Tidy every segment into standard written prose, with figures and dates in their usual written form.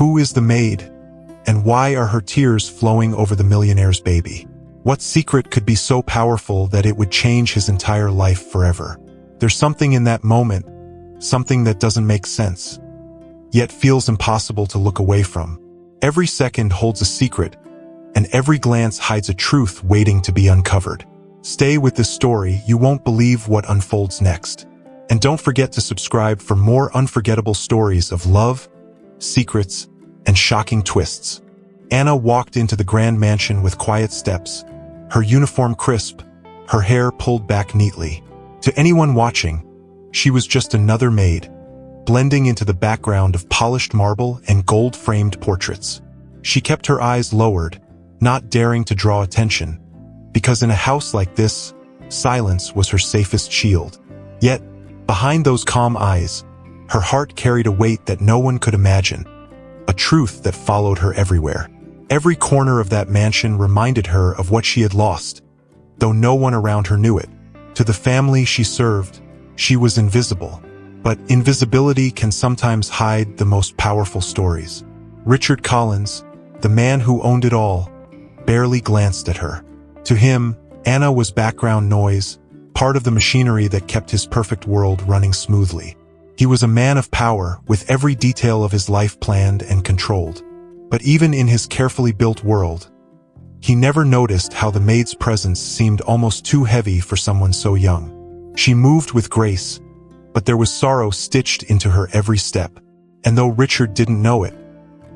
Who is the maid? And why are her tears flowing over the millionaire's baby? What secret could be so powerful that it would change his entire life forever? There's something in that moment, something that doesn't make sense, yet feels impossible to look away from. Every second holds a secret, and every glance hides a truth waiting to be uncovered. Stay with this story, you won't believe what unfolds next. And don't forget to subscribe for more unforgettable stories of love, secrets, and shocking twists. Anna walked into the grand mansion with quiet steps, her uniform crisp, her hair pulled back neatly. To anyone watching, she was just another maid, blending into the background of polished marble and gold-framed portraits. She kept her eyes lowered, not daring to draw attention, because in a house like this, silence was her safest shield. Yet, behind those calm eyes, her heart carried a weight that no one could imagine, a truth that followed her everywhere. Every corner of that mansion reminded her of what she had lost, though no one around her knew it. To the family she served, she was invisible. But invisibility can sometimes hide the most powerful stories. Richard Collins, the man who owned it all, barely glanced at her. To him, Anna was background noise, part of the machinery that kept his perfect world running smoothly. He was a man of power, with every detail of his life planned and controlled. But even in his carefully built world, he never noticed how the maid's presence seemed almost too heavy for someone so young. She moved with grace, but there was sorrow stitched into her every step. And though Richard didn't know it,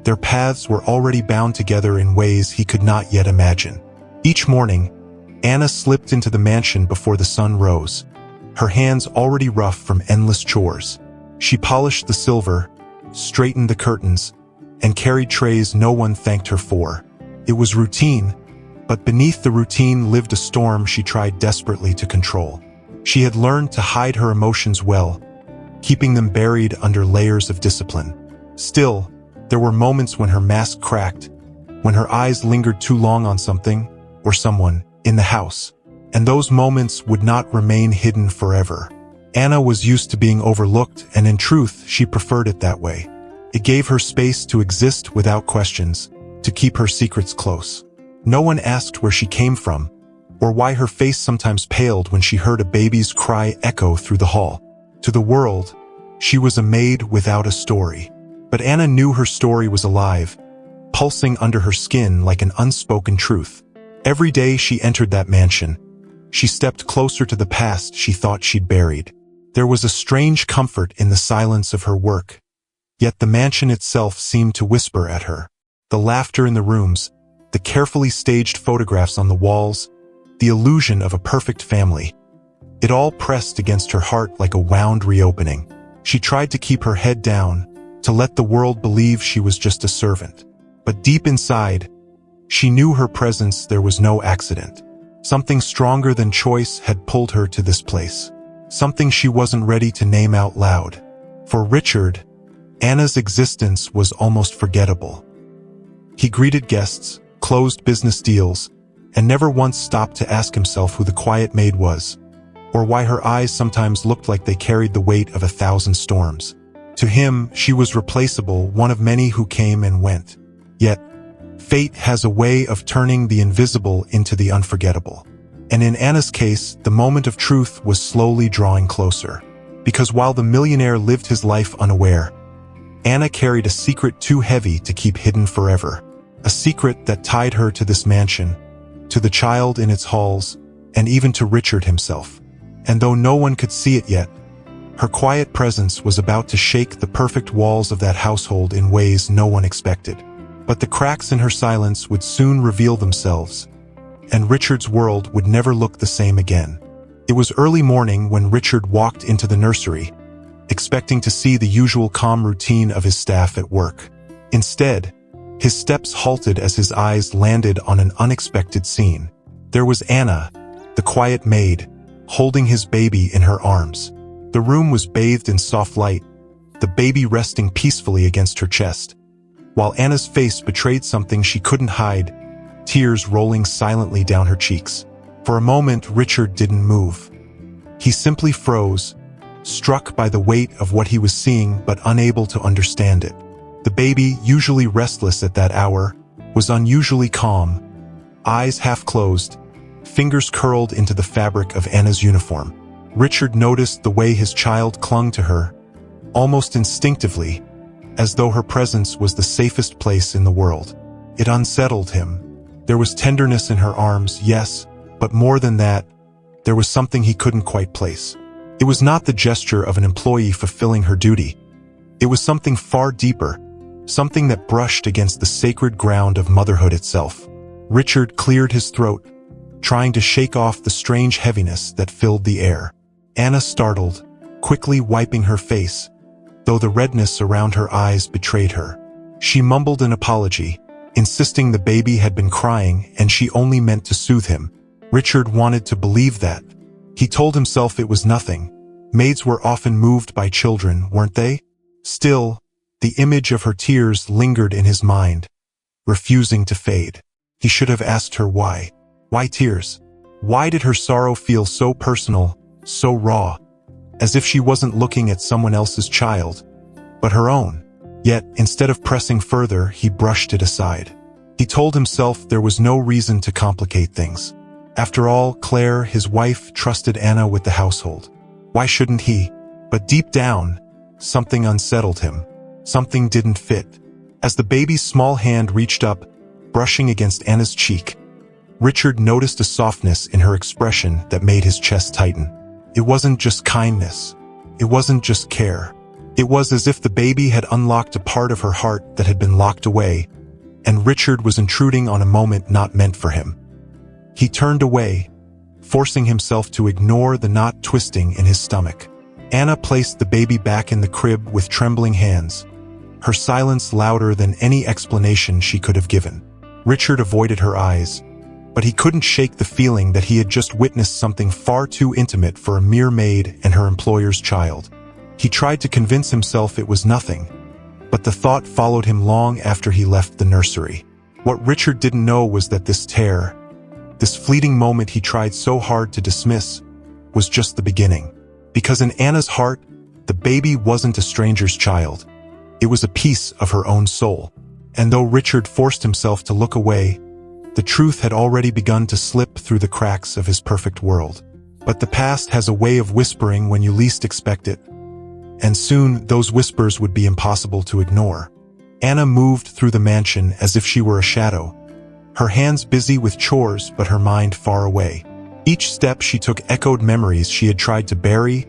their paths were already bound together in ways he could not yet imagine. Each morning, Anna slipped into the mansion before the sun rose, her hands already rough from endless chores. She polished the silver, straightened the curtains, and carried trays no one thanked her for. It was routine, but beneath the routine lived a storm she tried desperately to control. She had learned to hide her emotions well, keeping them buried under layers of discipline. Still, there were moments when her mask cracked, when her eyes lingered too long on something, or someone, in the house. And those moments would not remain hidden forever. Anna was used to being overlooked, and in truth, she preferred it that way. It gave her space to exist without questions, to keep her secrets close. No one asked where she came from, or why her face sometimes paled when she heard a baby's cry echo through the hall. To the world, she was a maid without a story. But Anna knew her story was alive, pulsing under her skin like an unspoken truth. Every day she entered that mansion, she stepped closer to the past she thought she'd buried. There was a strange comfort in the silence of her work, yet the mansion itself seemed to whisper at her. The laughter in the rooms, the carefully staged photographs on the walls, the illusion of a perfect family. It all pressed against her heart like a wound reopening. She tried to keep her head down, to let the world believe she was just a servant. But deep inside, she knew her presence there was no accident. Something stronger than choice had pulled her to this place. Something she wasn't ready to name out loud. For Richard, Anna's existence was almost forgettable. He greeted guests, closed business deals, and never once stopped to ask himself who the quiet maid was, or why her eyes sometimes looked like they carried the weight of 1,000 storms. To him, she was replaceable, one of many who came and went. Yet, fate has a way of turning the invisible into the unforgettable. And in Anna's case, the moment of truth was slowly drawing closer. Because while the millionaire lived his life unaware, Anna carried a secret too heavy to keep hidden forever. A secret that tied her to this mansion, to the child in its halls, and even to Richard himself. And though no one could see it yet, her quiet presence was about to shake the perfect walls of that household in ways no one expected. But the cracks in her silence would soon reveal themselves, and Richard's world would never look the same again. It was early morning when Richard walked into the nursery, expecting to see the usual calm routine of his staff at work. Instead, his steps halted as his eyes landed on an unexpected scene. There was Anna, the quiet maid, holding his baby in her arms. The room was bathed in soft light, the baby resting peacefully against her chest, while Anna's face betrayed something she couldn't hide, tears rolling silently down her cheeks. For a moment, Richard didn't move. He simply froze, struck by the weight of what he was seeing but unable to understand it. The baby, usually restless at that hour, was unusually calm, eyes half closed, fingers curled into the fabric of Anna's uniform. Richard noticed the way his child clung to her, almost instinctively, as though her presence was the safest place in the world. It unsettled him. There was tenderness in her arms, yes, but more than that, there was something he couldn't quite place. It was not the gesture of an employee fulfilling her duty. It was something far deeper, something that brushed against the sacred ground of motherhood itself. Richard cleared his throat, trying to shake off the strange heaviness that filled the air. Anna startled, quickly wiping her face, though the redness around her eyes betrayed her. She mumbled an apology, insisting the baby had been crying and she only meant to soothe him. Richard wanted to believe that. He told himself it was nothing. Maids were often moved by children, weren't they? Still, the image of her tears lingered in his mind, refusing to fade. He should have asked her why. Why tears? Why did her sorrow feel so personal, so raw, as if she wasn't looking at someone else's child, but her own? Yet, instead of pressing further, he brushed it aside. He told himself there was no reason to complicate things. After all, Claire, his wife, trusted Anna with the household. Why shouldn't he? But deep down, something unsettled him. Something didn't fit. As the baby's small hand reached up, brushing against Anna's cheek, Richard noticed a softness in her expression that made his chest tighten. It wasn't just kindness. It wasn't just care. It was as if the baby had unlocked a part of her heart that had been locked away, and Richard was intruding on a moment not meant for him. He turned away, forcing himself to ignore the knot twisting in his stomach. Anna placed the baby back in the crib with trembling hands, her silence louder than any explanation she could have given. Richard avoided her eyes, but he couldn't shake the feeling that he had just witnessed something far too intimate for a mere maid and her employer's child. He tried to convince himself it was nothing, but the thought followed him long after he left the nursery. What Richard didn't know was that this tear, this fleeting moment he tried so hard to dismiss, was just the beginning. Because in Anna's heart, the baby wasn't a stranger's child. It was a piece of her own soul. And though Richard forced himself to look away, the truth had already begun to slip through the cracks of his perfect world. But the past has a way of whispering when you least expect it, and soon those whispers would be impossible to ignore. Anna moved through the mansion as if she were a shadow, her hands busy with chores but her mind far away. Each step she took echoed memories she had tried to bury,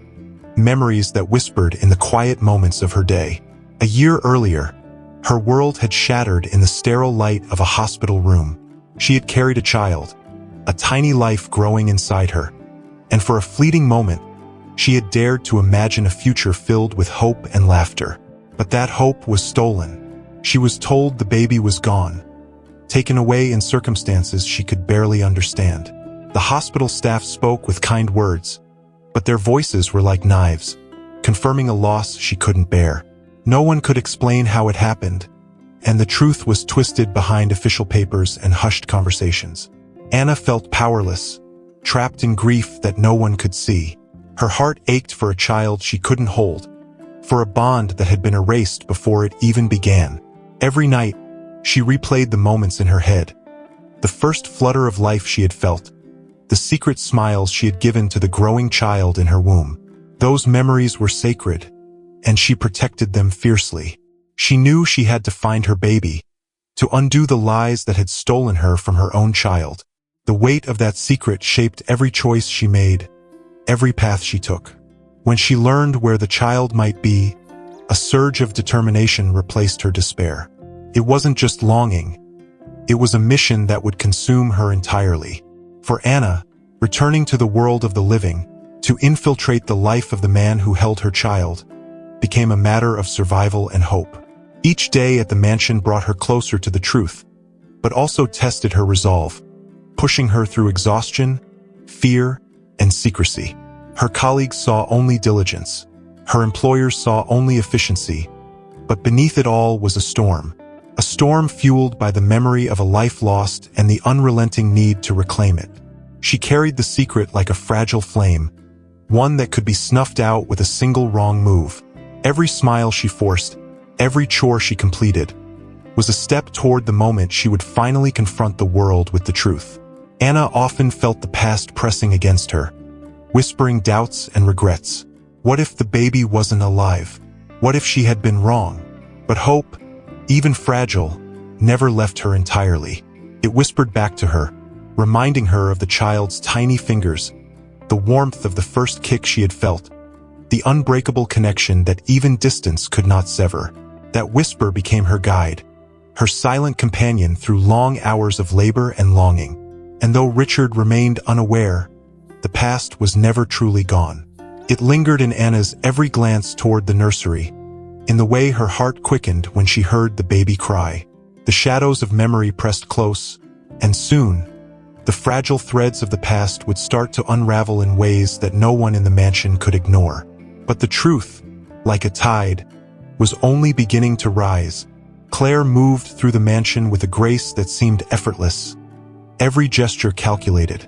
memories that whispered in the quiet moments of her day. A year earlier, her world had shattered in the sterile light of a hospital room. She had carried a child, a tiny life growing inside her, and for a fleeting moment, she had dared to imagine a future filled with hope and laughter. But that hope was stolen. She was told the baby was gone, taken away in circumstances she could barely understand. The hospital staff spoke with kind words, but their voices were like knives, confirming a loss she couldn't bear. No one could explain how it happened, and the truth was twisted behind official papers and hushed conversations. Anna felt powerless, trapped in grief that no one could see. Her heart ached for a child she couldn't hold, for a bond that had been erased before it even began. Every night, she replayed the moments in her head, the first flutter of life she had felt, the secret smiles she had given to the growing child in her womb. Those memories were sacred, and she protected them fiercely. She knew she had to find her baby, to undo the lies that had stolen her from her own child. The weight of that secret shaped every choice she made, every path she took. When she learned where the child might be, a surge of determination replaced her despair. It wasn't just longing, it was a mission that would consume her entirely. For Anna, returning to the world of the living, to infiltrate the life of the man who held her child, became a matter of survival and hope. Each day at the mansion brought her closer to the truth, but also tested her resolve, pushing her through exhaustion, fear, and secrecy. Her colleagues saw only diligence. Her employers saw only efficiency. But beneath it all was a storm fueled by the memory of a life lost and the unrelenting need to reclaim it. She carried the secret like a fragile flame, one that could be snuffed out with a single wrong move. Every smile she forced, every chore she completed, was a step toward the moment she would finally confront the world with the truth. Anna often felt the past pressing against her, whispering doubts and regrets. What if the baby wasn't alive? What if she had been wrong? But hope, even fragile, never left her entirely. It whispered back to her, reminding her of the child's tiny fingers, the warmth of the first kick she had felt, the unbreakable connection that even distance could not sever. That whisper became her guide, her silent companion through long hours of labor and longing. And though Richard remained unaware, the past was never truly gone. It lingered in Anna's every glance toward the nursery, in the way her heart quickened when she heard the baby cry. The shadows of memory pressed close, and soon, the fragile threads of the past would start to unravel in ways that no one in the mansion could ignore. But the truth, like a tide, was only beginning to rise. Claire moved through the mansion with a grace that seemed effortless, every gesture calculated,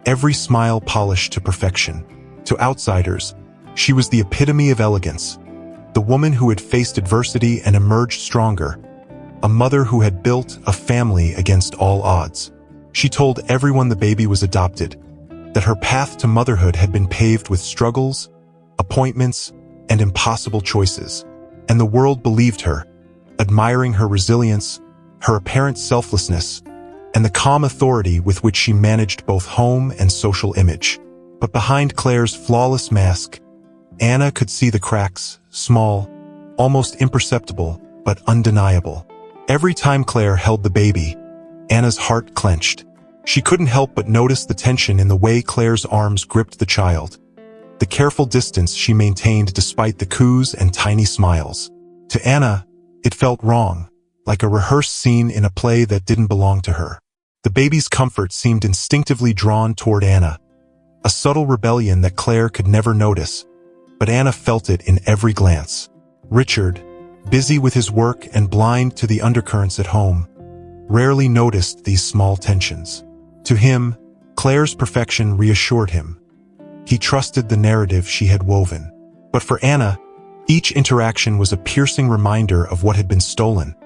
every smile polished to perfection. To outsiders, she was the epitome of elegance, the woman who had faced adversity and emerged stronger, a mother who had built a family against all odds. She told everyone the baby was adopted, that her path to motherhood had been paved with struggles, appointments, and impossible choices. And the world believed her, admiring her resilience, her apparent selflessness, and the calm authority with which she managed both home and social image. But behind Claire's flawless mask, Anna could see the cracks, small, almost imperceptible, but undeniable. Every time Claire held the baby, Anna's heart clenched. She couldn't help but notice the tension in the way Claire's arms gripped the child, the careful distance she maintained despite the coos and tiny smiles. To Anna, it felt wrong, like a rehearsed scene in a play that didn't belong to her. The baby's comfort seemed instinctively drawn toward Anna, a subtle rebellion that Claire could never notice, but Anna felt it in every glance. Richard, busy with his work and blind to the undercurrents at home, rarely noticed these small tensions. To him, Claire's perfection reassured him. He trusted the narrative she had woven. But for Anna, each interaction was a piercing reminder of what had been stolen,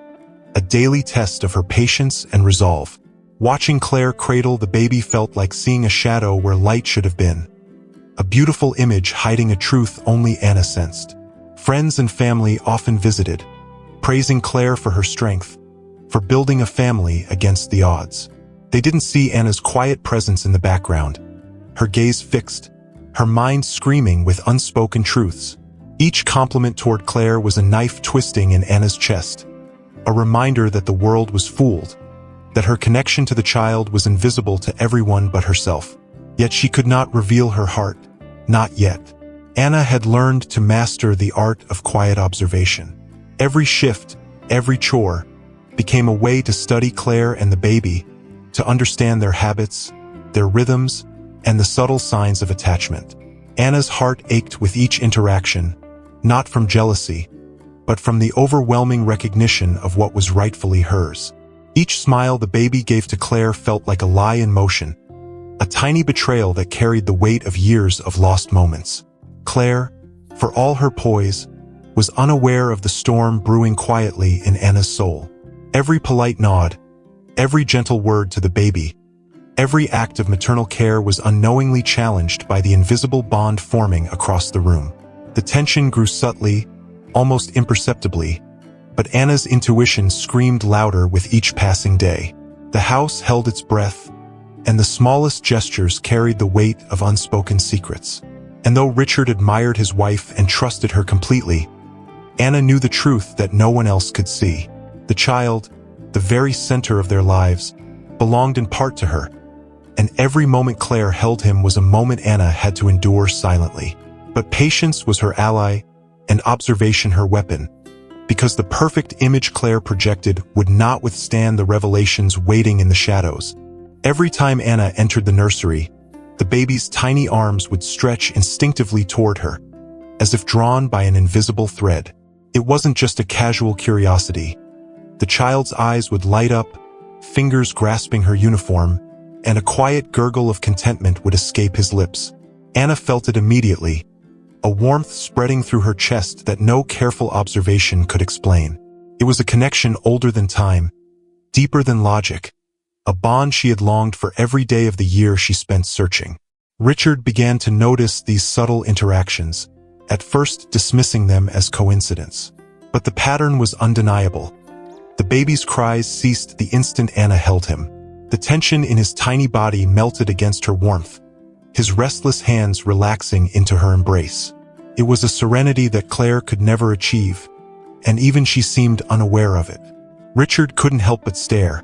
a daily test of her patience and resolve. Watching Claire cradle the baby felt like seeing a shadow where light should have been, a beautiful image hiding a truth only Anna sensed. Friends and family often visited, praising Claire for her strength, for building a family against the odds. They didn't see Anna's quiet presence in the background, her gaze fixed, her mind screaming with unspoken truths. Each compliment toward Claire was a knife twisting in Anna's chest, a reminder that the world was fooled, that her connection to the child was invisible to everyone but herself. Yet she could not reveal her heart, not yet. Anna had learned to master the art of quiet observation. Every shift, every chore, became a way to study Claire and the baby, to understand their habits, their rhythms, and the subtle signs of attachment. Anna's heart ached with each interaction, not from jealousy, but from the overwhelming recognition of what was rightfully hers. Each smile the baby gave to Claire felt like a lie in motion, a tiny betrayal that carried the weight of years of lost moments. Claire, for all her poise, was unaware of the storm brewing quietly in Anna's soul. Every polite nod, every gentle word to the baby, every act of maternal care was unknowingly challenged by the invisible bond forming across the room. The tension grew subtly, almost imperceptibly, but Anna's intuition screamed louder with each passing day. The house held its breath, and the smallest gestures carried the weight of unspoken secrets. And though Richard admired his wife and trusted her completely, Anna knew the truth that no one else could see. The child, the very center of their lives, belonged in part to her, and every moment Claire held him was a moment Anna had to endure silently. But patience was her ally, and observation her weapon, because the perfect image Claire projected would not withstand the revelations waiting in the shadows. Every time Anna entered the nursery, the baby's tiny arms would stretch instinctively toward her, as if drawn by an invisible thread. It wasn't just a casual curiosity. The child's eyes would light up, fingers grasping her uniform, and a quiet gurgle of contentment would escape his lips. Anna felt it immediately, a warmth spreading through her chest that no careful observation could explain. It was a connection older than time, deeper than logic, a bond she had longed for every day of the year she spent searching. Richard began to notice these subtle interactions, at first dismissing them as coincidence. But the pattern was undeniable. The baby's cries ceased the instant Anna held him. The tension in his tiny body melted against her warmth, his restless hands relaxing into her embrace. It was a serenity that Claire could never achieve, and even she seemed unaware of it. Richard couldn't help but stare,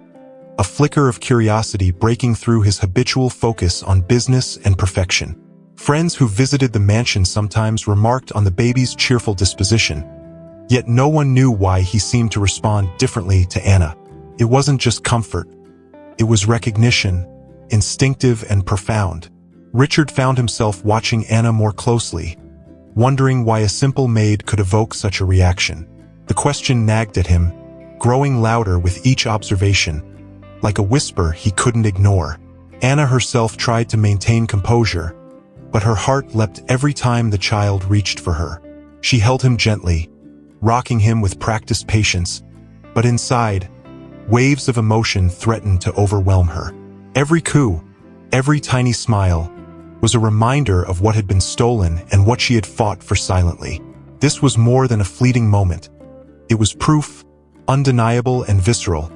a flicker of curiosity breaking through his habitual focus on business and perfection. Friends who visited the mansion sometimes remarked on the baby's cheerful disposition, yet no one knew why he seemed to respond differently to Anna. It wasn't just comfort. It was recognition, instinctive and profound. Richard found himself watching Anna more closely, wondering why a simple maid could evoke such a reaction. The question nagged at him, growing louder with each observation, like a whisper he couldn't ignore. Anna herself tried to maintain composure, but her heart leapt every time the child reached for her. She held him gently, rocking him with practiced patience, but inside, waves of emotion threatened to overwhelm her. Every coo, every tiny smile, was a reminder of what had been stolen and what she had fought for silently. This was more than a fleeting moment. It was proof, undeniable and visceral,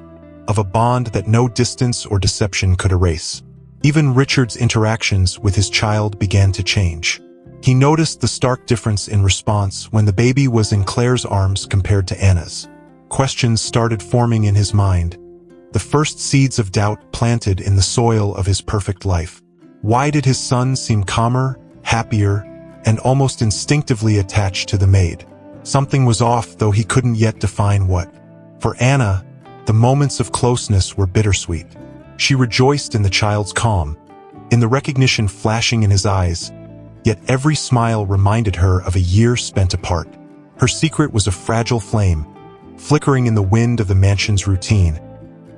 of a bond that no distance or deception could erase. Even Richard's interactions with his child began to change. He noticed the stark difference in response when the baby was in Claire's arms compared to Anna's. Questions started forming in his mind, the first seeds of doubt planted in the soil of his perfect life. Why did his son seem calmer, happier, and almost instinctively attached to the maid? Something was off, though he couldn't yet define what. For Anna, the moments of closeness were bittersweet. She rejoiced in the child's calm, in the recognition flashing in his eyes, yet every smile reminded her of a year spent apart. Her secret was a fragile flame, flickering in the wind of the mansion's routine,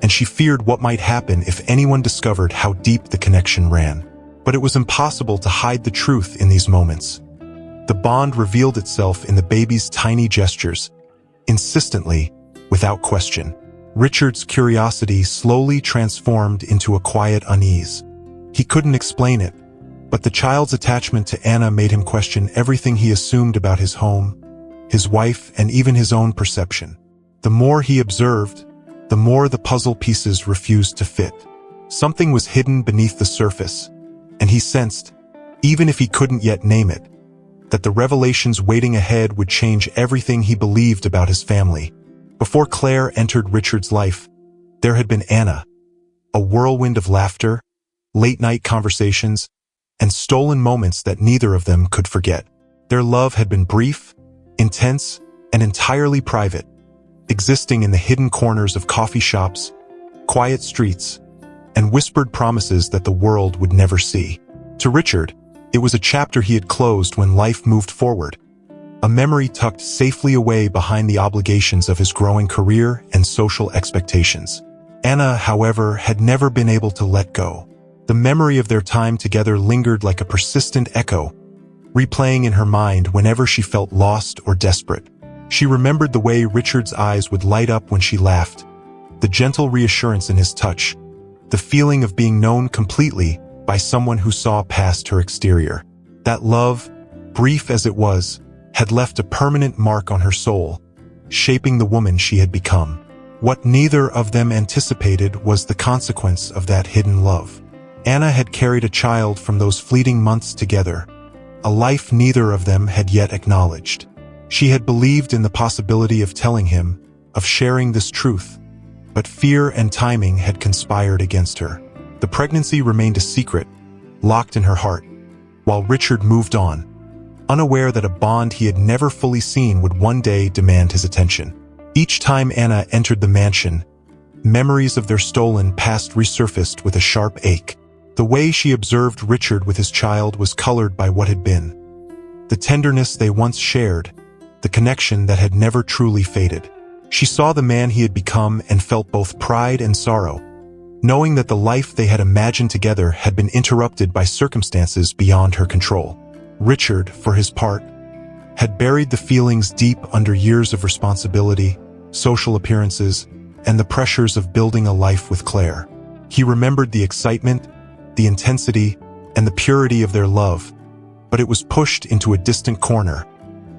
and she feared what might happen if anyone discovered how deep the connection ran. But it was impossible to hide the truth in these moments. The bond revealed itself in the baby's tiny gestures, insistently, without question. Richard's curiosity slowly transformed into a quiet unease. He couldn't explain it, but the child's attachment to Anna made him question everything he assumed about his home, his wife, and even his own perception. The more he observed, the more the puzzle pieces refused to fit. Something was hidden beneath the surface, and he sensed, even if he couldn't yet name it, that the revelations waiting ahead would change everything he believed about his family. Before Claire entered Richard's life, there had been Anna, a whirlwind of laughter, late-night conversations, and stolen moments that neither of them could forget. Their love had been brief, intense, and entirely private, existing in the hidden corners of coffee shops, quiet streets, and whispered promises that the world would never see. To Richard, it was a chapter he had closed when life moved forward, a memory tucked safely away behind the obligations of his growing career and social expectations. Anna, however, had never been able to let go. The memory of their time together lingered like a persistent echo, replaying in her mind whenever she felt lost or desperate. She remembered the way Richard's eyes would light up when she laughed, the gentle reassurance in his touch, the feeling of being known completely by someone who saw past her exterior. That love, brief as it was, had left a permanent mark on her soul, shaping the woman she had become. What neither of them anticipated was the consequence of that hidden love. Anna had carried a child from those fleeting months together, a life neither of them had yet acknowledged. She had believed in the possibility of telling him, of sharing this truth, but fear and timing had conspired against her. The pregnancy remained a secret, locked in her heart, while Richard moved on, unaware that a bond he had never fully seen would one day demand his attention. Each time Anna entered the mansion, memories of their stolen past resurfaced with a sharp ache. The way she observed Richard with his child was colored by what had been, the tenderness they once shared, the connection that had never truly faded. She saw the man he had become and felt both pride and sorrow, knowing that the life they had imagined together had been interrupted by circumstances beyond her control. Richard, for his part, had buried the feelings deep under years of responsibility, social appearances, and the pressures of building a life with Claire. He remembered the excitement, the intensity, and the purity of their love, but it was pushed into a distant corner,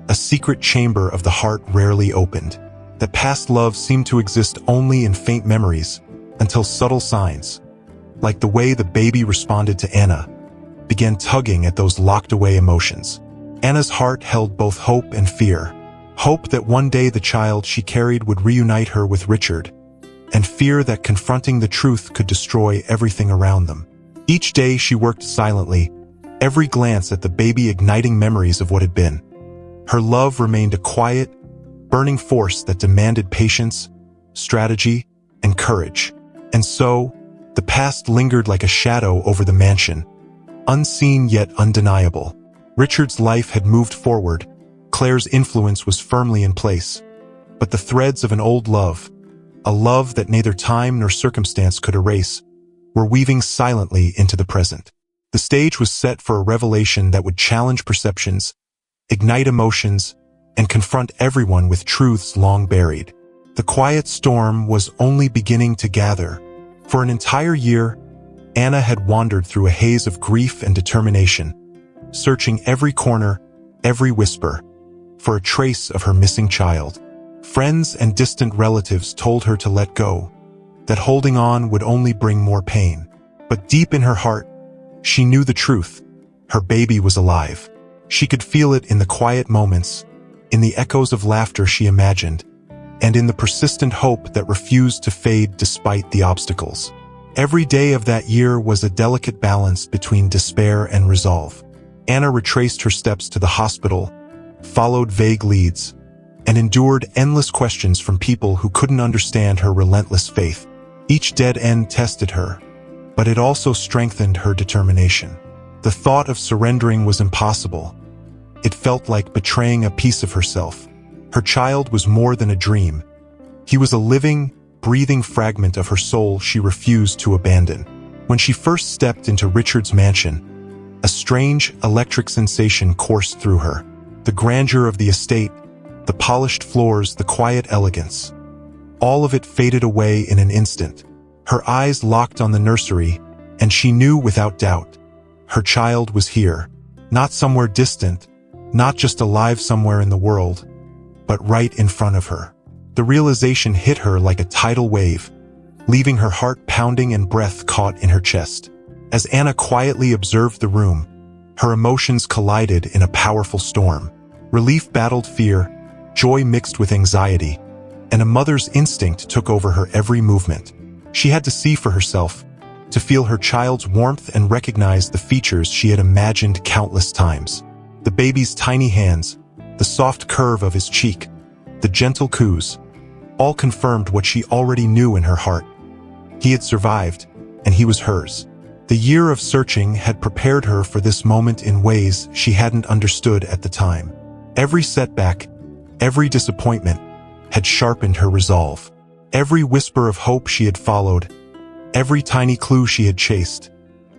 a secret chamber of the heart rarely opened. That past love seemed to exist only in faint memories, until subtle signs, like the way the baby responded to Anna, began tugging at those locked-away emotions. Anna's heart held both hope and fear. Hope that one day the child she carried would reunite her with Richard, and fear that confronting the truth could destroy everything around them. Each day she worked silently, every glance at the baby igniting memories of what had been. Her love remained a quiet, burning force that demanded patience, strategy, and courage. And so, the past lingered like a shadow over the mansion, unseen yet undeniable. Richard's life had moved forward, Claire's influence was firmly in place, but the threads of an old love, a love that neither time nor circumstance could erase, were weaving silently into the present. The stage was set for a revelation that would challenge perceptions, ignite emotions, and confront everyone with truths long buried. The quiet storm was only beginning to gather. For an entire year, Anna had wandered through a haze of grief and determination, searching every corner, every whisper, for a trace of her missing child. Friends and distant relatives told her to let go, that holding on would only bring more pain. But deep in her heart, she knew the truth. Her baby was alive. She could feel it in the quiet moments, in the echoes of laughter she imagined, and in the persistent hope that refused to fade despite the obstacles. Every day of that year was a delicate balance between despair and resolve. Anna retraced her steps to the hospital, followed vague leads, and endured endless questions from people who couldn't understand her relentless faith. Each dead end tested her, but it also strengthened her determination. The thought of surrendering was impossible. It felt like betraying a piece of herself. Her child was more than a dream. He was a living, breathing fragment of her soul she refused to abandon. When she first stepped into Richard's mansion, a strange, electric sensation coursed through her. The grandeur of the estate, the polished floors, the quiet elegance. All of it faded away in an instant. Her eyes locked on the nursery, and she knew without doubt, her child was here. Not somewhere distant, not just alive somewhere in the world, but right in front of her. The realization hit her like a tidal wave, leaving her heart pounding and breath caught in her chest. As Anna quietly observed the room, her emotions collided in a powerful storm. Relief battled fear, joy mixed with anxiety, and a mother's instinct took over her every movement. She had to see for herself, to feel her child's warmth and recognize the features she had imagined countless times. The baby's tiny hands, the soft curve of his cheek, the gentle coos, all confirmed what she already knew in her heart. He had survived, and he was hers. The year of searching had prepared her for this moment in ways she hadn't understood at the time. Every setback, every disappointment, had sharpened her resolve. Every whisper of hope she had followed, every tiny clue she had chased,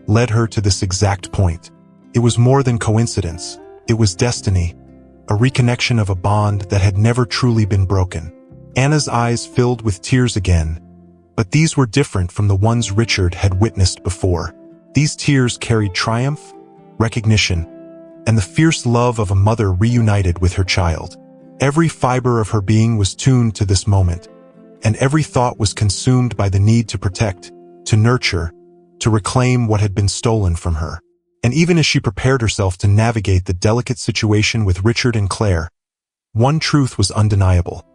led her to this exact point. It was more than coincidence. It was destiny, a reconnection of a bond that had never truly been broken. Anna's eyes filled with tears again, but these were different from the ones Richard had witnessed before. These tears carried triumph, recognition, and the fierce love of a mother reunited with her child. Every fiber of her being was tuned to this moment, and every thought was consumed by the need to protect, to nurture, to reclaim what had been stolen from her. And even as she prepared herself to navigate the delicate situation with Richard and Claire, one truth was undeniable.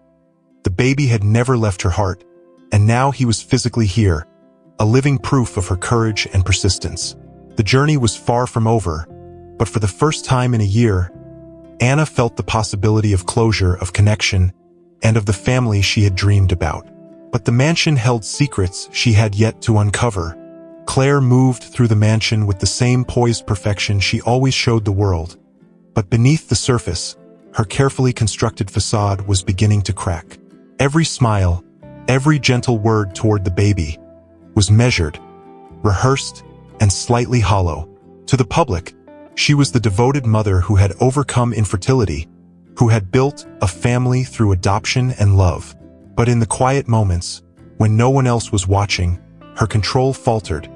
The baby had never left her heart, and now he was physically here, a living proof of her courage and persistence. The journey was far from over, but for the first time in a year, Anna felt the possibility of closure, of connection, and of the family she had dreamed about. But the mansion held secrets she had yet to uncover. Claire moved through the mansion with the same poised perfection she always showed the world. But beneath the surface, her carefully constructed facade was beginning to crack. Every smile, every gentle word toward the baby, was measured, rehearsed, and slightly hollow. To the public, she was the devoted mother who had overcome infertility, who had built a family through adoption and love. But in the quiet moments, when no one else was watching, her control faltered,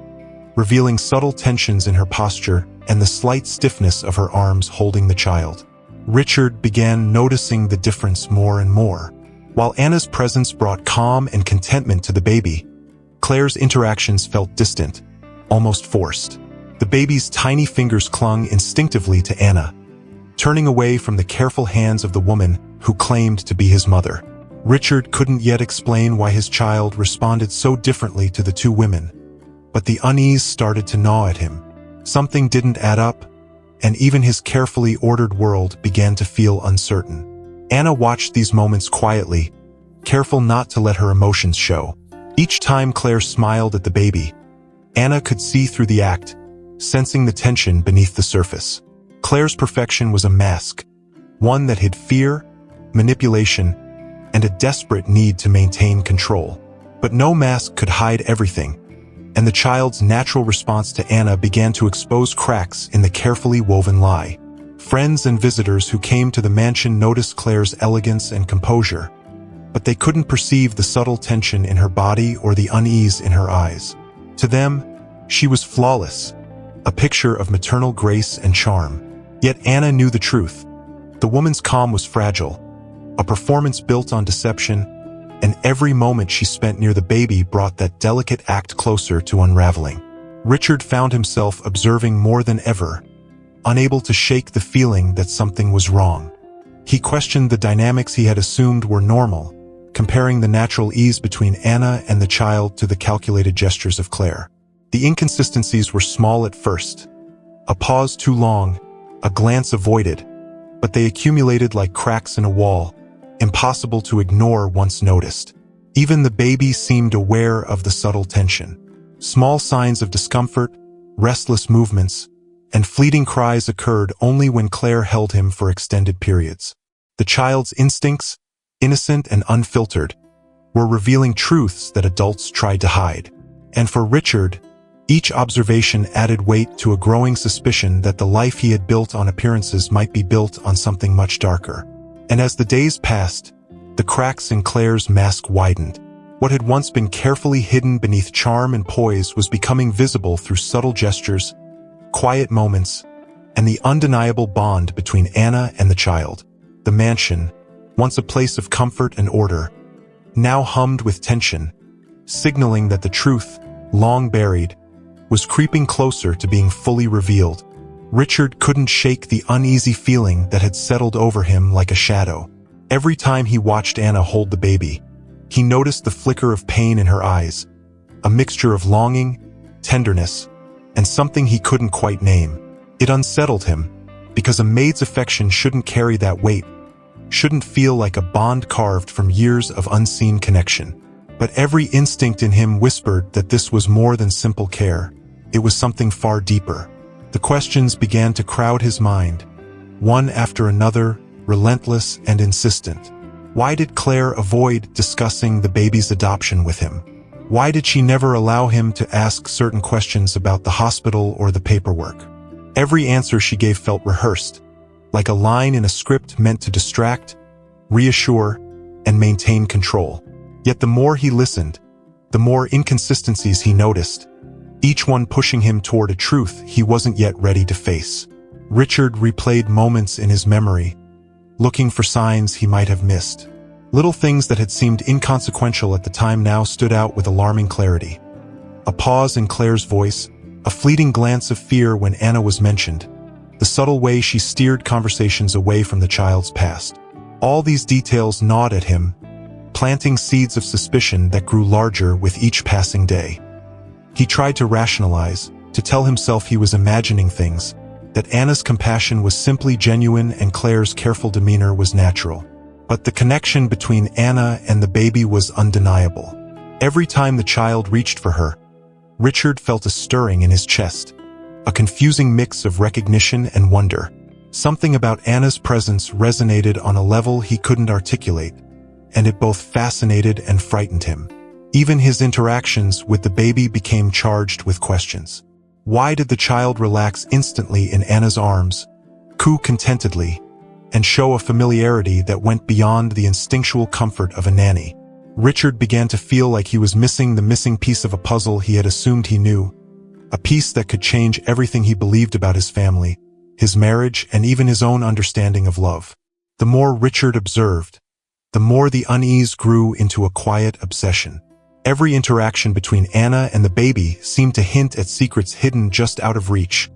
revealing subtle tensions in her posture and the slight stiffness of her arms holding the child. Richard began noticing the difference more and more. While Anna's presence brought calm and contentment to the baby, Claire's interactions felt distant, almost forced. The baby's tiny fingers clung instinctively to Anna, turning away from the careful hands of the woman who claimed to be his mother. Richard couldn't yet explain why his child responded so differently to the two women, but the unease started to gnaw at him. Something didn't add up, and even his carefully ordered world began to feel uncertain. Anna watched these moments quietly, careful not to let her emotions show. Each time Claire smiled at the baby, Anna could see through the act, sensing the tension beneath the surface. Claire's perfection was a mask, one that hid fear, manipulation, and a desperate need to maintain control. But no mask could hide everything, and the child's natural response to Anna began to expose cracks in the carefully woven lie. Friends and visitors who came to the mansion noticed Claire's elegance and composure, but they couldn't perceive the subtle tension in her body or the unease in her eyes. To them, she was flawless, a picture of maternal grace and charm. Yet Anna knew the truth. The woman's calm was fragile, a performance built on deception, and every moment she spent near the baby brought that delicate act closer to unraveling. Richard found himself observing more than ever, unable to shake the feeling that something was wrong. He questioned the dynamics he had assumed were normal, comparing the natural ease between Anna and the child to the calculated gestures of Claire. The inconsistencies were small at first. A pause too long, a glance avoided, but they accumulated like cracks in a wall, impossible to ignore once noticed. Even the baby seemed aware of the subtle tension. Small signs of discomfort, restless movements, and fleeting cries occurred only when Claire held him for extended periods. The child's instincts, innocent and unfiltered, were revealing truths that adults tried to hide. And for Richard, each observation added weight to a growing suspicion that the life he had built on appearances might be built on something much darker. And as the days passed, the cracks in Claire's mask widened. What had once been carefully hidden beneath charm and poise was becoming visible through subtle gestures, quiet moments, and the undeniable bond between Anna and the child. The mansion, once a place of comfort and order, now hummed with tension, signaling that the truth, long buried, was creeping closer to being fully revealed. Richard couldn't shake the uneasy feeling that had settled over him like a shadow. Every time he watched Anna hold the baby, he noticed the flicker of pain in her eyes, a mixture of longing, tenderness, and something he couldn't quite name. It unsettled him, because a maid's affection shouldn't carry that weight, shouldn't feel like a bond carved from years of unseen connection. But every instinct in him whispered that this was more than simple care. It was something far deeper. The questions began to crowd his mind, one after another, relentless and insistent. Why did Claire avoid discussing the baby's adoption with him? Why did she never allow him to ask certain questions about the hospital or the paperwork? Every answer she gave felt rehearsed, like a line in a script meant to distract, reassure, and maintain control. Yet the more he listened, the more inconsistencies he noticed, each one pushing him toward a truth he wasn't yet ready to face. Richard replayed moments in his memory, looking for signs he might have missed. Little things that had seemed inconsequential at the time now stood out with alarming clarity. A pause in Claire's voice, a fleeting glance of fear when Anna was mentioned, the subtle way she steered conversations away from the child's past. All these details gnawed at him, planting seeds of suspicion that grew larger with each passing day. He tried to rationalize, to tell himself he was imagining things, that Anna's compassion was simply genuine and Claire's careful demeanor was natural. But the connection between Anna and the baby was undeniable. Every time the child reached for her, Richard felt a stirring in his chest, a confusing mix of recognition and wonder. Something about Anna's presence resonated on a level he couldn't articulate, and it both fascinated and frightened him. Even his interactions with the baby became charged with questions. Why did the child relax instantly in Anna's arms, coo contentedly, and show a familiarity that went beyond the instinctual comfort of a nanny. Richard began to feel like he was missing the missing piece of a puzzle he had assumed he knew, a piece that could change everything he believed about his family, his marriage, and even his own understanding of love. The more Richard observed, the more the unease grew into a quiet obsession. Every interaction between Anna and the baby seemed to hint at secrets hidden just out of reach,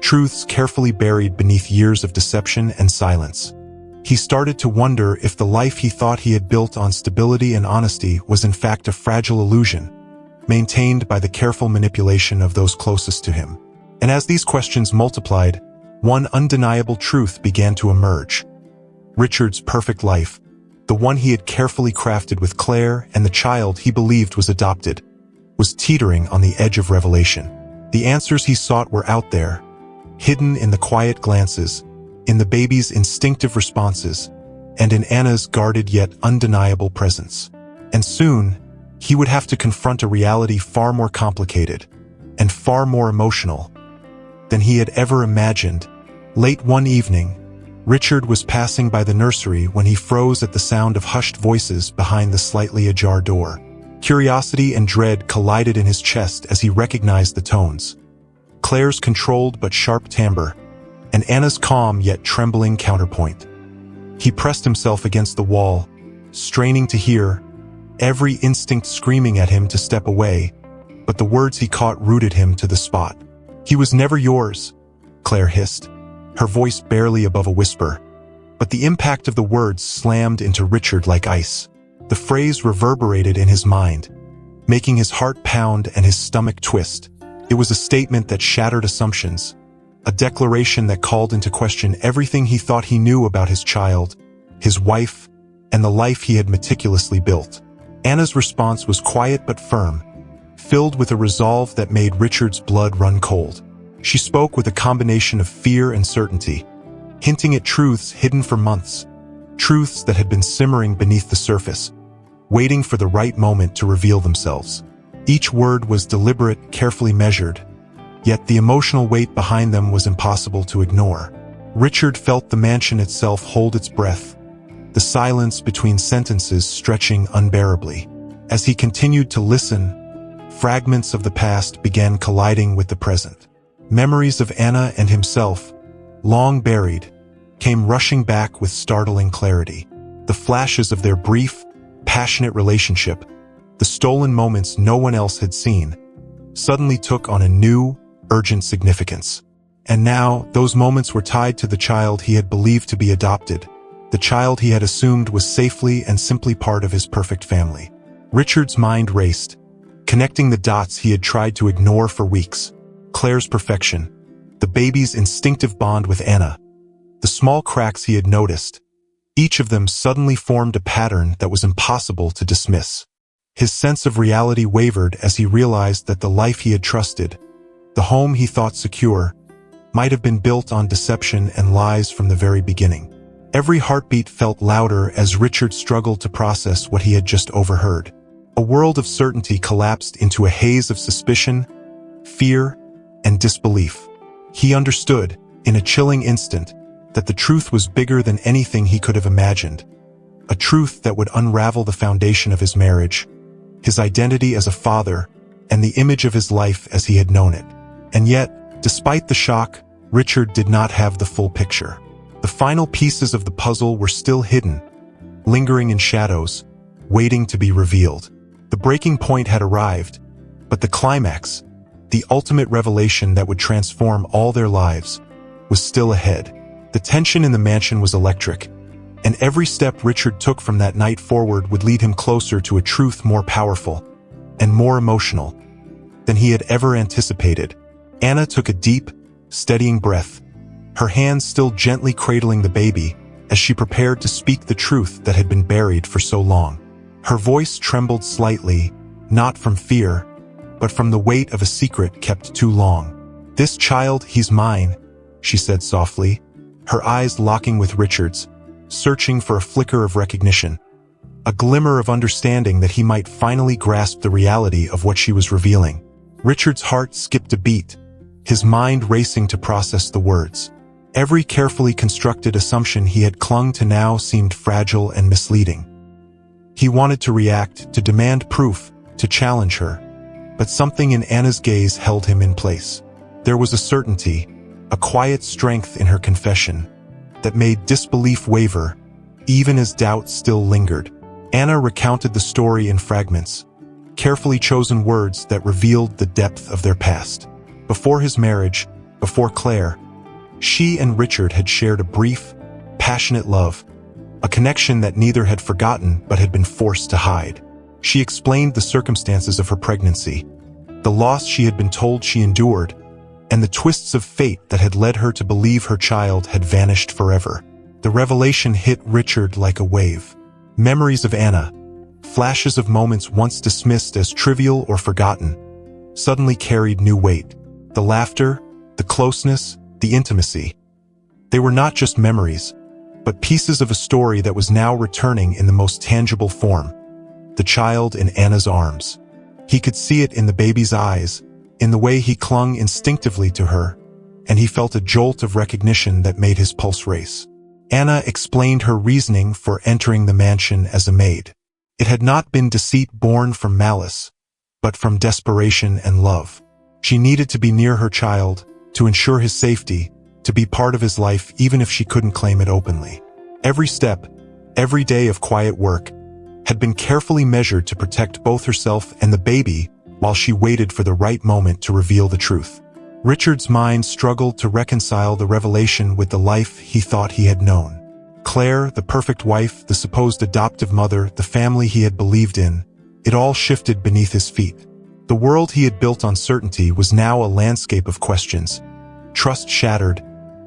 truths carefully buried beneath years of deception and silence. He started to wonder if the life he thought he had built on stability and honesty was in fact a fragile illusion, maintained by the careful manipulation of those closest to him. And as these questions multiplied, one undeniable truth began to emerge. Richard's perfect life, the one he had carefully crafted with Claire and the child he believed was adopted, was teetering on the edge of revelation. The answers he sought were out there, hidden in the quiet glances, in the baby's instinctive responses, and in Anna's guarded yet undeniable presence. And soon, he would have to confront a reality far more complicated and far more emotional than he had ever imagined. Late one evening, Richard was passing by the nursery when he froze at the sound of hushed voices behind the slightly ajar door. Curiosity and dread collided in his chest as he recognized the tones. Claire's controlled but sharp timbre, and Anna's calm yet trembling counterpoint. He pressed himself against the wall, straining to hear, every instinct screaming at him to step away, but the words he caught rooted him to the spot. "He was never yours," Claire hissed, her voice barely above a whisper, but the impact of the words slammed into Richard like ice. The phrase reverberated in his mind, making his heart pound and his stomach twist. It was a statement that shattered assumptions, a declaration that called into question everything he thought he knew about his child, his wife, and the life he had meticulously built. Anna's response was quiet but firm, filled with a resolve that made Richard's blood run cold. She spoke with a combination of fear and certainty, hinting at truths hidden for months, truths that had been simmering beneath the surface, waiting for the right moment to reveal themselves. Each word was deliberate, carefully measured, yet the emotional weight behind them was impossible to ignore. Richard felt the mansion itself hold its breath, the silence between sentences stretching unbearably. As he continued to listen, fragments of the past began colliding with the present. Memories of Anna and himself, long buried, came rushing back with startling clarity. The flashes of their brief, passionate relationship, the stolen moments no one else had seen, suddenly took on a new, urgent significance. And now, those moments were tied to the child he had believed to be adopted, the child he had assumed was safely and simply part of his perfect family. Richard's mind raced, connecting the dots he had tried to ignore for weeks. Claire's perfection, the baby's instinctive bond with Anna, the small cracks he had noticed, each of them suddenly formed a pattern that was impossible to dismiss. His sense of reality wavered as he realized that the life he had trusted, the home he thought secure, might have been built on deception and lies from the very beginning. Every heartbeat felt louder as Richard struggled to process what he had just overheard. A world of certainty collapsed into a haze of suspicion, fear, and disbelief. He understood, in a chilling instant, that the truth was bigger than anything he could have imagined. A truth that would unravel the foundation of his marriage, his identity as a father, and the image of his life as he had known it. And yet, despite the shock, Richard did not have the full picture. The final pieces of the puzzle were still hidden, lingering in shadows, waiting to be revealed. The breaking point had arrived, but the climax, the ultimate revelation that would transform all their lives, was still ahead. The tension in the mansion was electric, and every step Richard took from that night forward would lead him closer to a truth more powerful and more emotional than he had ever anticipated. Anna took a deep, steadying breath, her hands still gently cradling the baby as she prepared to speak the truth that had been buried for so long. Her voice trembled slightly, not from fear, but from the weight of a secret kept too long. "This child, he's mine," she said softly, her eyes locking with Richard's, searching for a flicker of recognition, a glimmer of understanding that he might finally grasp the reality of what she was revealing. Richard's heart skipped a beat, his mind racing to process the words. Every carefully constructed assumption he had clung to now seemed fragile and misleading. He wanted to react, to demand proof, to challenge her, but something in Anna's gaze held him in place. There was a certainty, a quiet strength in her confession, that made disbelief waver, even as doubt still lingered. Anna recounted the story in fragments, carefully chosen words that revealed the depth of their past. Before his marriage, before Claire, she and Richard had shared a brief, passionate love, a connection that neither had forgotten but had been forced to hide. She explained the circumstances of her pregnancy, the loss she had been told she endured, and the twists of fate that had led her to believe her child had vanished forever. The revelation hit Richard like a wave. Memories of Anna, flashes of moments once dismissed as trivial or forgotten, suddenly carried new weight. The laughter, the closeness, the intimacy. They were not just memories, but pieces of a story that was now returning in the most tangible form. The child in Anna's arms. He could see it in the baby's eyes, in the way he clung instinctively to her, and he felt a jolt of recognition that made his pulse race. Anna explained her reasoning for entering the mansion as a maid. It had not been deceit born from malice, but from desperation and love. She needed to be near her child, to ensure his safety, to be part of his life even if she couldn't claim it openly. Every step, every day of quiet work, had been carefully measured to protect both herself and the baby while she waited for the right moment to reveal the truth. Richard's mind struggled to reconcile the revelation with the life he thought he had known. Claire, the perfect wife, the supposed adoptive mother, the family he had believed in, it all shifted beneath his feet. The world he had built on certainty was now a landscape of questions, trust shattered,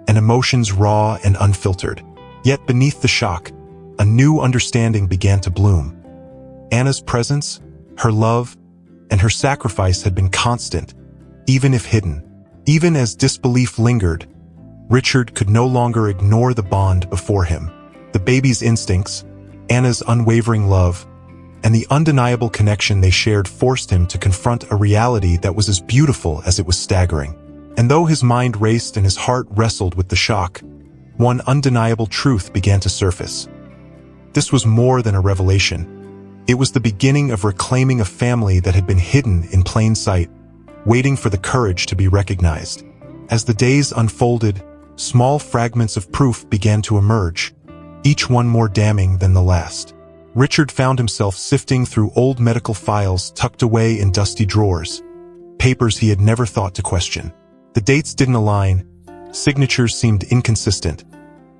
and emotions raw and unfiltered. Yet beneath the shock, a new understanding began to bloom. Anna's presence, her love, and her sacrifice had been constant, even if hidden. Even as disbelief lingered, Richard could no longer ignore the bond before him. The baby's instincts, Anna's unwavering love, and the undeniable connection they shared forced him to confront a reality that was as beautiful as it was staggering. And though his mind raced and his heart wrestled with the shock, one undeniable truth began to surface. This was more than a revelation. It was the beginning of reclaiming a family that had been hidden in plain sight, waiting for the courage to be recognized. As the days unfolded, small fragments of proof began to emerge, each one more damning than the last. Richard found himself sifting through old medical files tucked away in dusty drawers, papers he had never thought to question. The dates didn't align, signatures seemed inconsistent,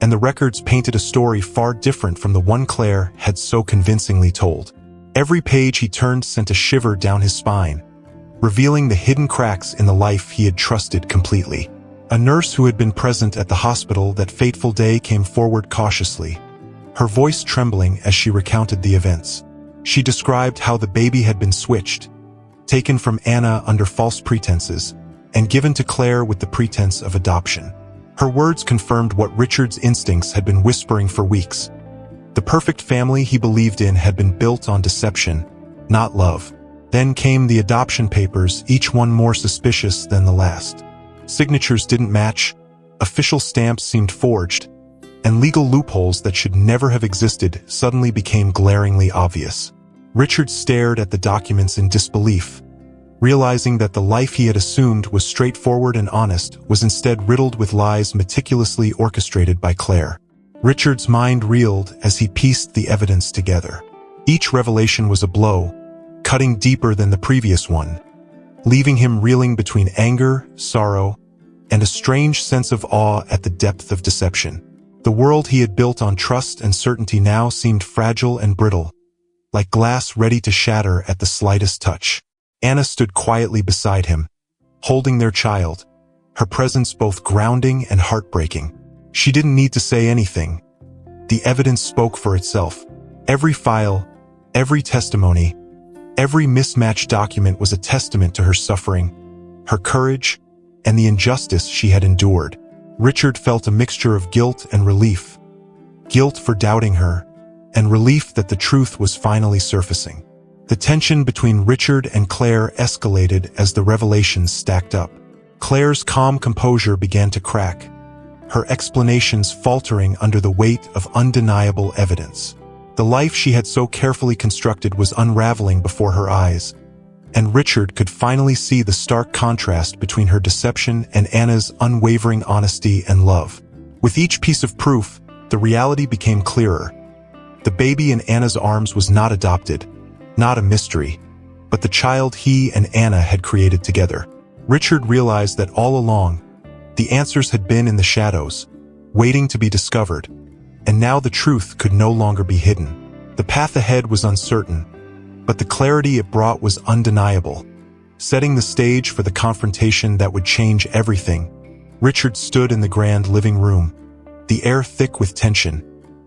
and the records painted a story far different from the one Claire had so convincingly told. Every page he turned sent a shiver down his spine, revealing the hidden cracks in the life he had trusted completely. A nurse who had been present at the hospital that fateful day came forward cautiously, her voice trembling as she recounted the events. She described how the baby had been switched, taken from Anna under false pretenses, and given to Claire with the pretense of adoption. Her words confirmed what Richard's instincts had been whispering for weeks. The perfect family he believed in had been built on deception, not love. Then came the adoption papers, each one more suspicious than the last. Signatures didn't match, official stamps seemed forged, and legal loopholes that should never have existed suddenly became glaringly obvious. Richard stared at the documents in disbelief, realizing that the life he had assumed was straightforward and honest was instead riddled with lies meticulously orchestrated by Claire. Richard's mind reeled as he pieced the evidence together. Each revelation was a blow, cutting deeper than the previous one, leaving him reeling between anger, sorrow, and a strange sense of awe at the depth of deception. The world he had built on trust and certainty now seemed fragile and brittle, like glass ready to shatter at the slightest touch. Anna stood quietly beside him, holding their child, her presence both grounding and heartbreaking. She didn't need to say anything. The evidence spoke for itself. Every file, every testimony, every mismatched document was a testament to her suffering, her courage, and the injustice she had endured. Richard felt a mixture of guilt and relief. Guilt for doubting her, and relief that the truth was finally surfacing. The tension between Richard and Claire escalated as the revelations stacked up. Claire's calm composure began to crack, her explanations faltering under the weight of undeniable evidence. The life she had so carefully constructed was unraveling before her eyes, and Richard could finally see the stark contrast between her deception and Anna's unwavering honesty and love. With each piece of proof, the reality became clearer. The baby in Anna's arms was not adopted, not a mystery, but the child he and Anna had created together. Richard realized that all along, the answers had been in the shadows, waiting to be discovered, and now the truth could no longer be hidden. The path ahead was uncertain, but the clarity it brought was undeniable, setting the stage for the confrontation that would change everything. Richard stood in the grand living room, the air thick with tension,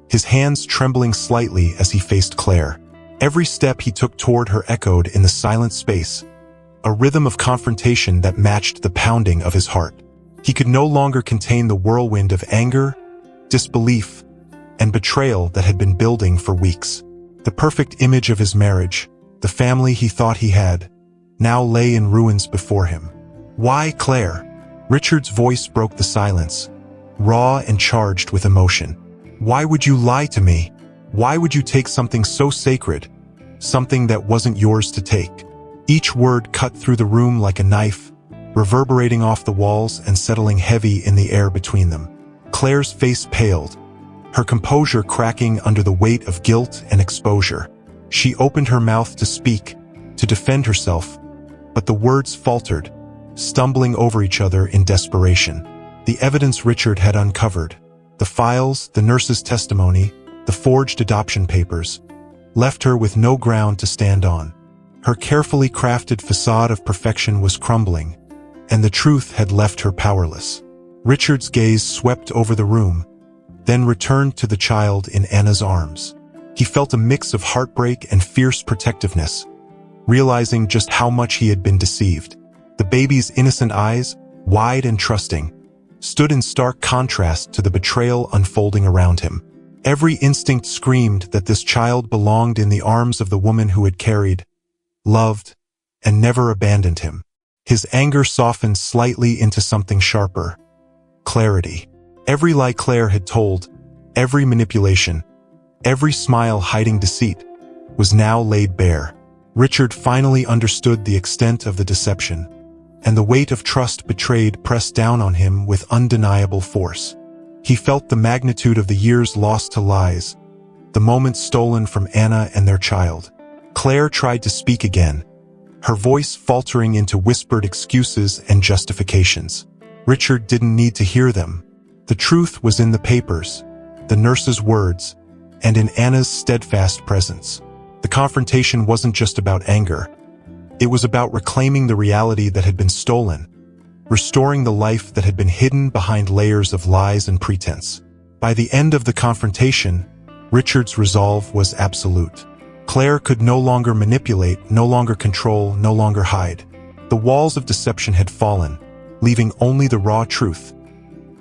his hands trembling slightly as he faced Claire. Every step he took toward her echoed in the silent space, a rhythm of confrontation that matched the pounding of his heart. He could no longer contain the whirlwind of anger, disbelief, and betrayal that had been building for weeks. The perfect image of his marriage, the family he thought he had, now lay in ruins before him. "Why, Claire?" Richard's voice broke the silence, raw and charged with emotion. "Why would you lie to me? Why would you take something so sacred, something that wasn't yours to take?" Each word cut through the room like a knife, reverberating off the walls and settling heavy in the air between them. Claire's face paled, her composure cracking under the weight of guilt and exposure. She opened her mouth to speak, to defend herself, but the words faltered, stumbling over each other in desperation. The evidence Richard had uncovered, the files, the nurse's testimony, the forged adoption papers, left her with no ground to stand on. Her carefully crafted facade of perfection was crumbling, and the truth had left her powerless. Richard's gaze swept over the room, then returned to the child in Anna's arms. He felt a mix of heartbreak and fierce protectiveness, realizing just how much he had been deceived. The baby's innocent eyes, wide and trusting, stood in stark contrast to the betrayal unfolding around him. Every instinct screamed that this child belonged in the arms of the woman who had carried, loved, and never abandoned him. His anger softened slightly into something sharper: clarity. Every lie Claire had told, every manipulation, every smile hiding deceit, was now laid bare. Richard finally understood the extent of the deception, and the weight of trust betrayed pressed down on him with undeniable force. He felt the magnitude of the years lost to lies, the moments stolen from Anna and their child. Claire tried to speak again, her voice faltering into whispered excuses and justifications. Richard didn't need to hear them. The truth was in the papers, the nurse's words, and in Anna's steadfast presence. The confrontation wasn't just about anger. It was about reclaiming the reality that had been stolen, restoring the life that had been hidden behind layers of lies and pretense. By the end of the confrontation, Richard's resolve was absolute. Claire could no longer manipulate, no longer control, no longer hide. The walls of deception had fallen, leaving only the raw truth.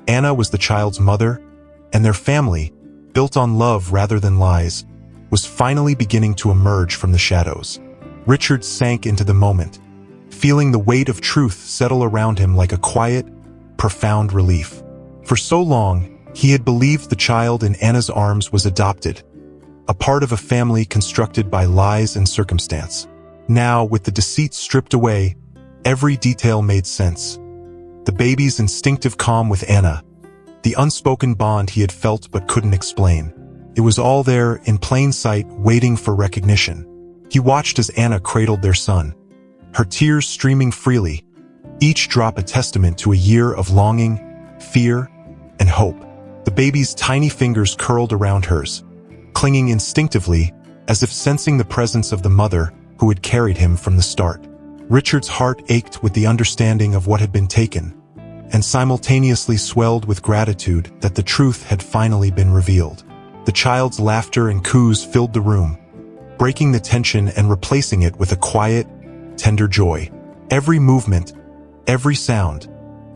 Anna was the child's mother, and their family, built on love rather than lies, was finally beginning to emerge from the shadows. Richard sank into the moment, feeling the weight of truth settle around him like a quiet, profound relief. For so long, he had believed the child in Anna's arms was adopted, a part of a family constructed by lies and circumstance. Now, with the deceit stripped away, every detail made sense. The baby's instinctive calm with Anna, the unspoken bond he had felt but couldn't explain. It was all there, in plain sight, waiting for recognition. He watched as Anna cradled their son, her tears streaming freely, each drop a testament to a year of longing, fear, and hope. The baby's tiny fingers curled around hers, clinging instinctively, as if sensing the presence of the mother who had carried him from the start. Richard's heart ached with the understanding of what had been taken, and simultaneously swelled with gratitude that the truth had finally been revealed. The child's laughter and coos filled the room, breaking the tension and replacing it with a quiet, tender joy. Every movement, every sound,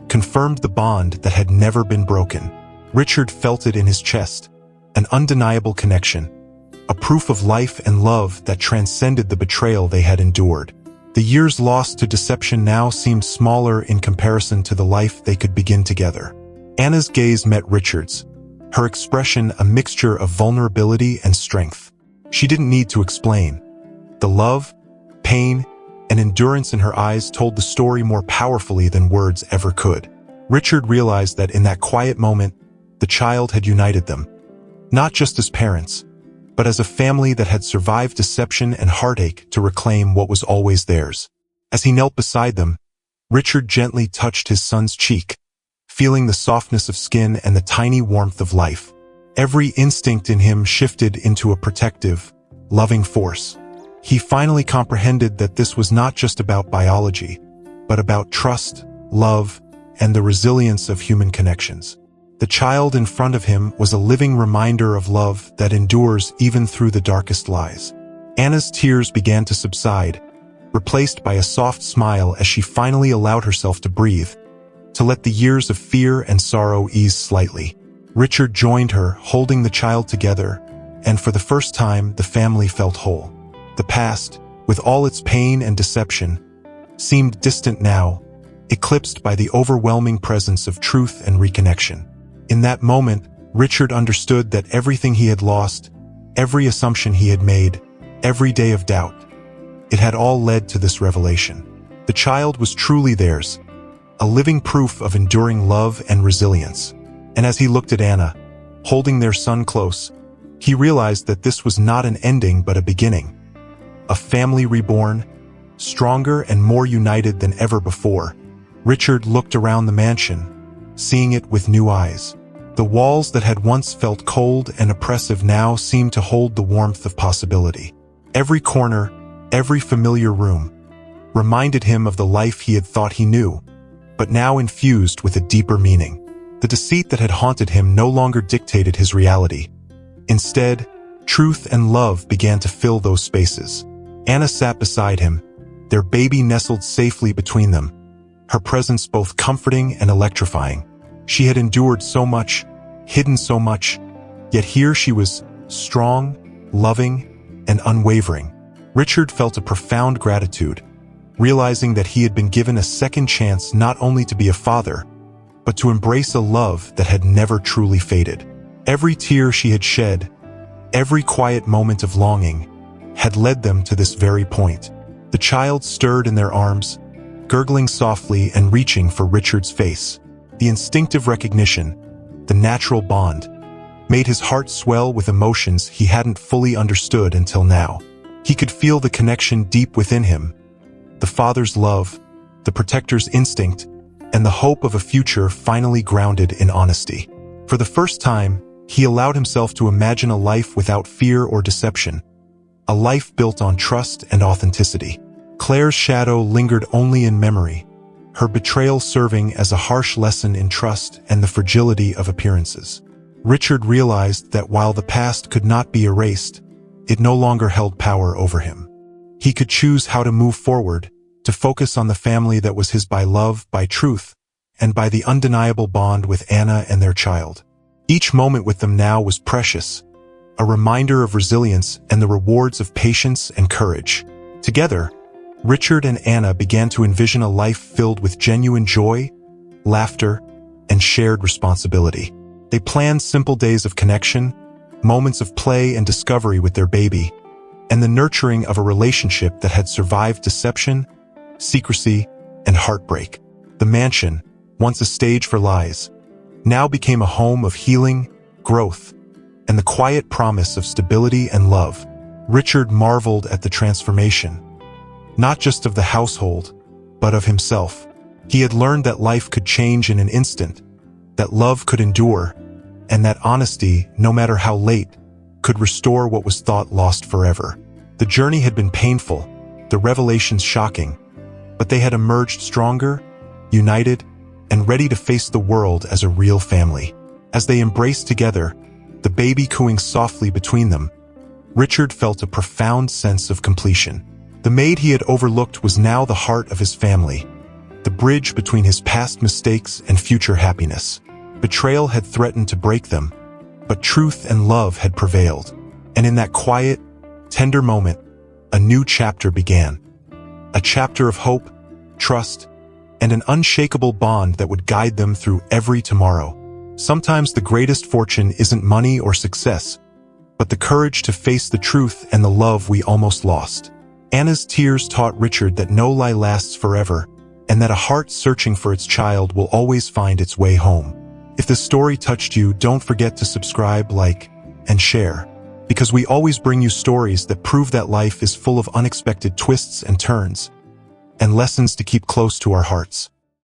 confirmed the bond that had never been broken. Richard felt it in his chest, an undeniable connection, a proof of life and love that transcended the betrayal they had endured. The years lost to deception now seemed smaller in comparison to the life they could begin together. Anna's gaze met Richard's, her expression a mixture of vulnerability and strength. She didn't need to explain. The love, pain, and endurance in her eyes told the story more powerfully than words ever could. Richard realized that in that quiet moment, the child had united them, not just as parents, but as a family that had survived deception and heartache to reclaim what was always theirs. As he knelt beside them, Richard gently touched his son's cheek, feeling the softness of skin and the tiny warmth of life. Every instinct in him shifted into a protective, loving force. He finally comprehended that this was not just about biology, but about trust, love, and the resilience of human connections. The child in front of him was a living reminder of love that endures even through the darkest lies. Anna's tears began to subside, replaced by a soft smile as she finally allowed herself to breathe, to let the years of fear and sorrow ease slightly. Richard joined her, holding the child together, and for the first time the family felt whole. The past, with all its pain and deception, seemed distant now, eclipsed by the overwhelming presence of truth and reconnection. In that moment, Richard understood that everything he had lost, every assumption he had made, every day of doubt, it had all led to this revelation. The child was truly theirs, a living proof of enduring love and resilience. And as he looked at Anna, holding their son close, he realized that this was not an ending but a beginning. A family reborn, stronger and more united than ever before. Richard looked around the mansion, seeing it with new eyes. The walls that had once felt cold and oppressive now seemed to hold the warmth of possibility. Every corner, every familiar room, reminded him of the life he had thought he knew, but now infused with a deeper meaning. The deceit that had haunted him no longer dictated his reality. Instead, truth and love began to fill those spaces. Anna sat beside him, their baby nestled safely between them, her presence both comforting and electrifying. She had endured so much, hidden so much, yet here she was, strong, loving, and unwavering. Richard felt a profound gratitude, realizing that he had been given a second chance not only to be a father, but to embrace a love that had never truly faded. Every tear she had shed, every quiet moment of longing, had led them to this very point. The child stirred in their arms, gurgling softly and reaching for Richard's face. The instinctive recognition, the natural bond, made his heart swell with emotions he hadn't fully understood until now. He could feel the connection deep within him, the father's love, the protector's instinct, and the hope of a future finally grounded in honesty. For the first time, he allowed himself to imagine a life without fear or deception, a life built on trust and authenticity. Claire's shadow lingered only in memory, her betrayal serving as a harsh lesson in trust and the fragility of appearances. Richard realized that while the past could not be erased, it no longer held power over him. He could choose how to move forward, to focus on the family that was his by love, by truth, and by the undeniable bond with Anna and their child. Each moment with them now was precious, a reminder of resilience and the rewards of patience and courage. Together, Richard and Anna began to envision a life filled with genuine joy, laughter, and shared responsibility. They planned simple days of connection, moments of play and discovery with their baby, and the nurturing of a relationship that had survived deception, secrecy, and heartbreak. The mansion, once a stage for lies, now became a home of healing, growth, and the quiet promise of stability and love. Richard marveled at the transformation, not just of the household, but of himself. He had learned that life could change in an instant, that love could endure, and that honesty, no matter how late, could restore what was thought lost forever. The journey had been painful, the revelations shocking, but they had emerged stronger, united, and ready to face the world as a real family. As they embraced together, the baby cooing softly between them, Richard felt a profound sense of completion. The maid he had overlooked was now the heart of his family, the bridge between his past mistakes and future happiness. Betrayal had threatened to break them, but truth and love had prevailed. And in that quiet, tender moment, a new chapter began. A chapter of hope, trust, and an unshakable bond that would guide them through every tomorrow. Sometimes the greatest fortune isn't money or success, but the courage to face the truth and the love we almost lost. Anna's tears taught Richard that no lie lasts forever, and that a heart searching for its child will always find its way home. If this story touched you, don't forget to subscribe, like, and share, because we always bring you stories that prove that life is full of unexpected twists and turns, and lessons to keep close to our hearts.